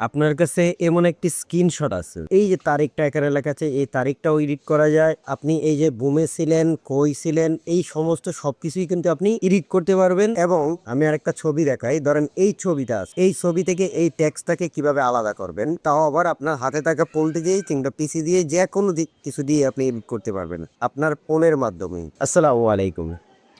আপনার কাছে এমন একটি স্ক্রিনশট আছে, এই যে তারিখটা এখানে লেখা আছে, এই তারিখটাও এডিট করা যায়। আপনি এই যে বুমে ছিলেন, কই ছিলেন, এই সমস্ত সবকিছুই কিন্তু আপনি এডিট করতে পারবেন। এবং আমি আরেকটা ছবি দেখাই, ধরেন এই ছবিটা আছে, এই ছবি থেকে এই টেক্সটটাকে কিভাবে আলাদা করবেন, তাও আবার আপনার হাতে থাকা পোল্টি দিয়ে কিংবা পিসি দিয়ে যে কোনো কিছু দিয়ে আপনি এডিট করতে পারবেন আপনার ফোনের মাধ্যমে। আসসালামু আলাইকুম,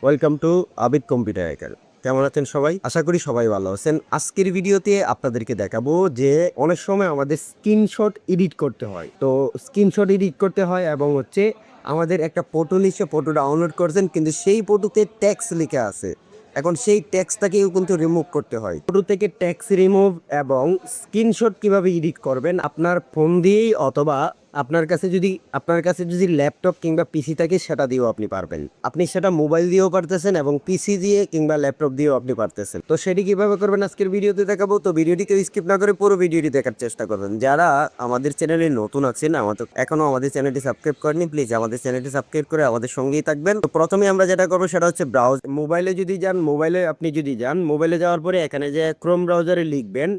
welcome to Abid computer hacker. কেমন আছেন সবাই? আশা করি সবাই ভালো আছেন। আজকের ভিডিওতে আপনাদেরকে দেখাবো যে অনেক সময় আমাদের স্ক্রিনশট এডিট করতে হয়। তো স্ক্রিনশট এডিট করতে হয় এবং আমাদের একটা ফটো নিচ্ছে, ফটো ডাউনলোড করছেন, কিন্তু সেই ফটোতে টেক্সট লেখা আছে। এখন সেই টেক্সটটাকেও কিন্তু রিমুভ করতে হয়। ফটো থেকে টেক্সট রিমুভ এবং স্ক্রিনশট কিভাবে এডিট করবেন আপনার ফোন দিয়েই, অথবা আপনার কাছে যদি ল্যাপটপ কিংবা পিসি থাকে সেটা দিয়েও আপনি পারবেন। আপনি সেটা মোবাইল দিয়েও পারতেছেন এবং পিসি দিয়ে কিংবা ল্যাপটপ দিয়েও আপনি পারতেছেন। তো সেটি কিভাবে করবেন আজকের ভিডিওতে দেখাবো। তো ভিডিওটিকে স্কিপ না করে পুরো ভিডিওটি দেখার চেষ্টা করবেন। যারা আমাদের চ্যানেলে নতুন আছেন, এখনো আমাদের চ্যানেলটি সাবস্ক্রাইব করেনি, প্লিজ আমাদের চ্যানেলটি সাবস্ক্রাইব করে আমাদের সঙ্গেই থাকবেন। তো প্রথমে আমরা যেটা করবো সেটা হচ্ছে ব্রাউজ। মোবাইলে যাওয়ার পরে এখানে যে ক্রোম ব্রাউজারে লিখবেন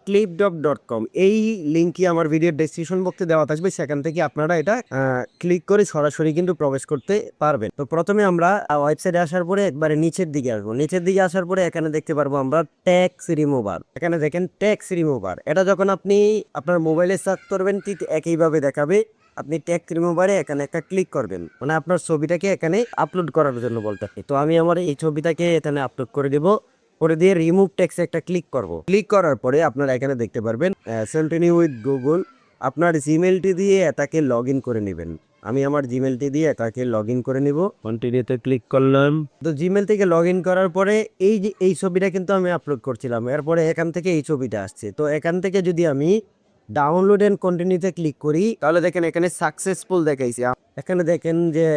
clipdog.com। এই লিঙ্কই আমার ভিডিওর ডেসক্রিপশন বক্সে দেওয়া থাকবে, সেখান থেকে আপনারা এটা ক্লিক করে সরাসরি কিন্তু প্রবেশ করতে পারবেন। তো প্রথমে আমরা ওয়েবসাইটে আসার পরে একবারে নিচের দিকে আসবো। নিচের দিকে আসার পরে এখানে দেখতে পারবো আমরা ট্যাক্স রিমুভার। এখানে দেখেন ট্যাক্স রিমুভার, এটা যখন আপনি আপনার মোবাইলে সার্চ করবেন ঠিক একইভাবে দেখাবে। আপনি ট্যাক্স রিমুভারে এখানে একটা ক্লিক করবেন, মানে আপনার ছবিটাকে এখানে আপলোড করার জন্য বলতে। তো আমি আমার এই ছবিটাকে এখানে আপলোড করে দেবো, করে দিয়ে রিমুভ টেক্সট একটা ক্লিক করব। ক্লিক করার পরে আপনারা এখানে দেখতে পারবেন কন্টিনিউ উইথ গুগল। আপনার জিমেলটি দিয়ে এটাকে লগ ইন করে নেবেন। আমি আমার জিমেলটি দিয়ে এটাকে লগ ইন করে নিব। কন্টিনিউতে ক্লিক করলাম। তো জিমেল থেকে লগ ইন করার পরে এই যে এই ছবিটা কিন্তু আমি আপলোড করছিলাম, এরপরে এখান থেকে এই ছবিটা আসছে। তো এখান থেকে যদি আমি ডাউনলোড এন্ড কন্টিনিউতে ক্লিক করি, তাহলে দেখেন এখানে সাকসেসফুল দেখাইছে। এখানে দেখেন যে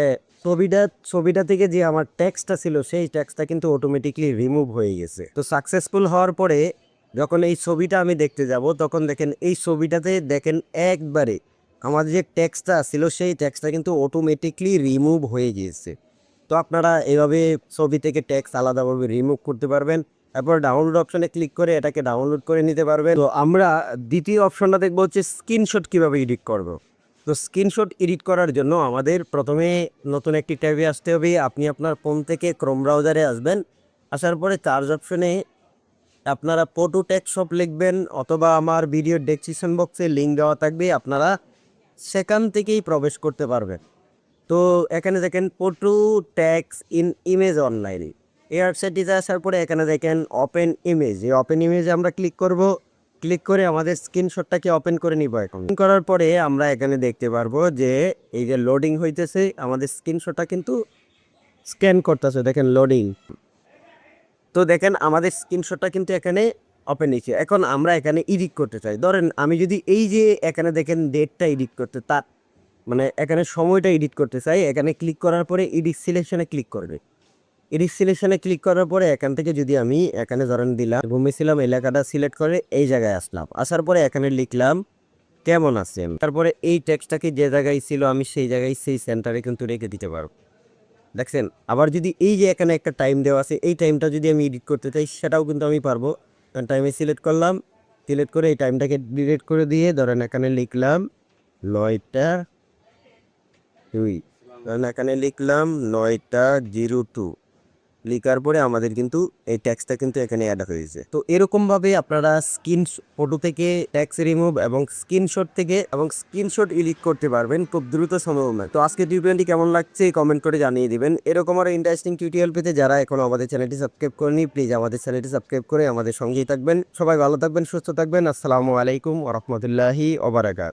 ছবিটা থেকে যে আমার টেক্সটটা ছিল, সেই টেক্সটটা কিন্তু অটোমেটিকলি রিমুভ হয়ে গেছে। তো সাকসেসফুল হওয়ার পরে যখন এই ছবিটা আমি দেখতে যাব, তখন দেখেন এই ছবিটাতে দেখেন একবারে আমাদের যে টেক্সটটা ছিল, সেই টেক্সটটা কিন্তু অটোমেটিকলি রিমুভ হয়ে গিয়েছে। তো আপনারা এভাবে ছবি থেকে টেক্সট আলাদাভাবে রিমুভ করতে পারবেন। তারপর ডাউনলোড অপশনে ক্লিক করে এটাকে ডাউনলোড করে নিতে পারবেন। তো আমরা দ্বিতীয় অপশনটা দেখবো হচ্ছে স্ক্রিনশট কিভাবে এডিট করব। তো স্ক্রিনশট এডিট করার জন্য আমাদের প্রথমে নতুন একটি ট্যাবে আসতে হবে। আপনি আপনার ফোন থেকে ক্রোম ব্রাউজারে আসবেন। আসার পরে চার্জ অপশনে আপনারা ফটো টেক্সট সব লিখবেন, অথবা আমার ভিডিও ডেসক্রিপশন বক্সে লিঙ্ক দেওয়া থাকবে, আপনারা সেখান থেকেই প্রবেশ করতে পারবেন। তো এখানে দেখেন photo tax in image online, এই ওয়েবসাইটটিতে আসার পরে এখানে দেখেন ওপেন ইমেজ। এই ওপেন ইমেজে আমরা ক্লিক করব। ক্লিক করে আমাদের স্ক্রিনশটটাকে ওপেন করে নিব। এখন করার পরে আমরা এখানে দেখতে পারবো যে এই যে লোডিং হইতেছে, আমাদের স্ক্রিনশটটা কিন্তু স্ক্যান করতেছে, দেখেন লোডিং। তো দেখেন আমাদের স্ক্রিনশটটা কিন্তু এখানে ওপেন হয়েছে। এখন আমরা এখানে এডিট করতে চাই। ধরেন আমি যদি এই যে এখানে দেখেন ডেটটা এডিট করতে, তার মানে এখানে সময়টা এডিট করতে চাই, এখানে ক্লিক করার পরে এডিট সিলেকশনে ক্লিক করবে। এডিট সিলেকশনে ক্লিক করার পরে এখান থেকে যদি আমি এখানে ধরেন দিলাম ঘুমিয়েছিলাম, এলাকাটা সিলেক্ট করে এই জায়গায় আসলাম। আসার পরে এখানে লিখলাম কেমন আছেন। তারপরে এই টেক্সটটাকে যে জায়গায় ছিল আমি সেই জায়গায় সেই সেন্টারে কিন্তু রেখে দিতে পারবো। দেখছেন, আবার যদি এই যে এখানে একটা টাইম দেওয়া আছে, এই টাইমটা যদি আমি এডিট করতে চাই সেটাও কিন্তু আমি পারবো। টাইমে সিলেক্ট করলাম, সিলেক্ট করে এই টাইমটাকে ডিলিট করে দিয়ে ধরেন এখানে লিখলাম 9টা 2, ধরেন এখানে লিখলাম 9টা 02। লিখার পরে আমাদের কিন্তু এই ট্যাক্সটা কিন্তু এখানে অ্যাড হয়েছে। তো এরকম ভাবে আপনারা ফটো থেকে ট্যাক্স রিমুভ এবং স্ক্রিনশট এডিট করতে পারবেন খুব দ্রুত সময়ের মধ্যে। তো আজকে টিউটোরিয়ালটি কেমন লাগছে কমেন্ট করে জানিয়ে দিবেন। এরকম আরো ইন্টারেস্টিং টিউটোরিয়াল পেতে যারা এখনো আমাদের চ্যানেলটি সাবস্ক্রাইব করেনি, প্লিজ আমাদের চ্যানেলটি সাবস্ক্রাইব করে আমাদের সঙ্গেই থাকবেন। সবাই ভালো থাকবেন, সুস্থ থাকবেন। আসসালামু আলাইকুম ওয়া রাহমাতুল্লাহি ওয়া বারাকাতুহু।